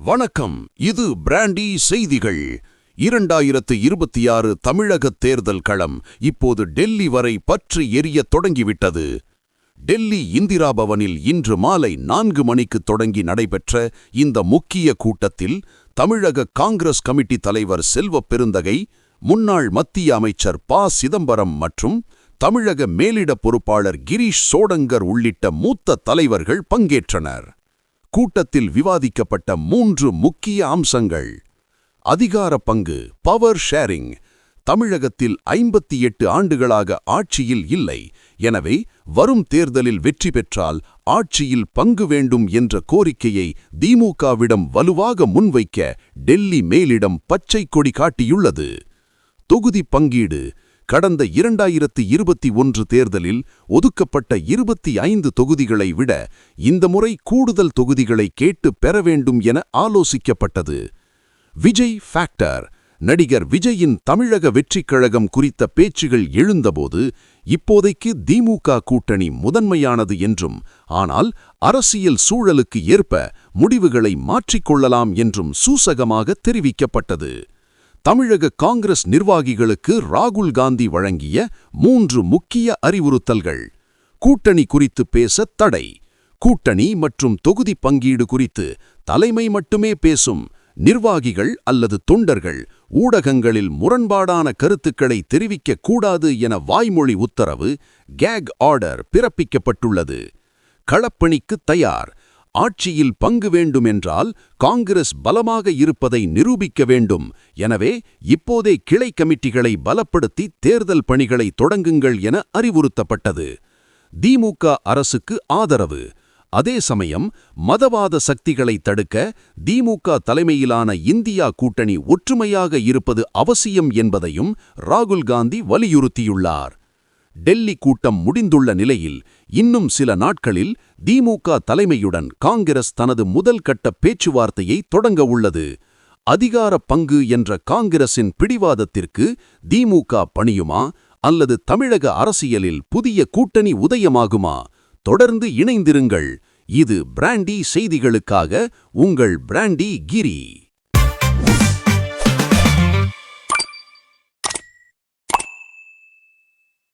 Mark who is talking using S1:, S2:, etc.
S1: வணக்கம், இது பிராண்டி செய்திகள். 2026 தமிழக தேர்தல் களம் இப்போது டெல்லி வரை பற்றி எரியத் தொடங்கிவிட்டது. டெல்லி இந்திரா பவனில் இன்று மாலை 4 மணிக்கு தொடங்கி நடைபெற்ற இந்த முக்கிய கூட்டத்தில் தமிழக காங்கிரஸ் கமிட்டி தலைவர் செல்வ பெருந்தகை, முன்னாள் மத்திய அமைச்சர் ப. சிதம்பரம் மற்றும் தமிழக மேலிட பொறுப்பாளர் கிரீஷ் சோடங்கர் உள்ளிட்ட மூத்த தலைவர்கள் பங்கேற்றனர். கூட்டத்தில் விவாதிக்கப்பட்ட 3 முக்கிய அம்சங்கள்: அதிகார பங்கு, பவர் ஷேரிங். தமிழகத்தில் 58 ஆண்டுகளாக ஆட்சியில் இல்லை, எனவே வரும் தேர்தலில் வெற்றி பெற்றால் ஆட்சியில் பங்கு வேண்டும் என்ற கோரிக்கையை திமுகவிடம் வலுவாக முன்வைக்க டெல்லி மேலிடம் பச்சை கொடி காட்டியுள்ளது. தொகுதி பங்கீடு. கடந்த 2021 தேர்தலில் ஒதுக்கப்பட்ட 25 தொகுதிகளை விட இந்த முறை கூடுதல் தொகுதிகளை கேட்டு பெற வேண்டும் என ஆலோசிக்கப்பட்டது. விஜய் ஃபேக்டர். நடிகர் விஜயின் தமிழக வெற்றிக் கழகம் குறித்த பேச்சுகள் எழுந்தபோது இப்போதைக்கு திமுக கூட்டணி முதன்மையானது என்றும், ஆனால் அரசியல் சூழலுக்கு ஏற்ப முடிவுகளை மாற்றிக்கொள்ளலாம் என்றும் சூசகமாக தெரிவிக்கப்பட்டது. தமிழக காங்கிரஸ் நிர்வாகிகளுக்கு ராகுல் காந்தி வழங்கிய 3 முக்கிய அறிவுறுத்தல்கள். கூட்டணி குறித்து பேச தடை. கூட்டணி மற்றும் தொகுதி பங்கீடு குறித்து தலைமை மட்டுமே பேசும். நிர்வாகிகள் அல்லது தொண்டர்கள் ஊடகங்களில் முரண்பாடான கருத்துக்களை தெரிவிக்க கூடாது என வாய்மொழி உத்தரவு, கேக் ஆர்டர் பிறப்பிக்கப்பட்டுள்ளது. களப்பணிக்கு தயார். ஆட்சியில் பங்கு வேண்டுமென்றால் காங்கிரஸ் பலமாக இருப்பதை நிரூபிக்க வேண்டும். எனவே இப்போதே கிளை கமிட்டிகளை பலப்படுத்தி தேர்தல் பணிகளை தொடங்குங்கள் என அறிவுறுத்தப்பட்டது. திமுக அரசுக்கு ஆதரவு. அதே சமயம் மதவாத சக்திகளை தடுக்க திமுக தலைமையிலான இந்தியா கூட்டணி ஒற்றுமையாக இருப்பது அவசியம் என்பதையும் ராகுல் காந்தி வலியுறுத்தியுள்ளார். டெல்லி கூட்டம் முடிந்துள்ள நிலையில் இன்னும் சில நாட்களில் திமுக தலைமையுடன் காங்கிரஸ் தனது முதல் கட்ட பேச்சுவார்த்தையை தொடங்க உள்ளது. அதிகார பங்கு என்ற காங்கிரசின் பிடிவாதத்திற்கு திமுக பணியுமா அல்லது தமிழக அரசியலில் புதிய கூட்டணி உதயமாகுமா? தொடர்ந்து இணைந்திருங்கள். இது பிராண்டி செய்திகளுக்காக உங்கள் பிராண்டி கிரி.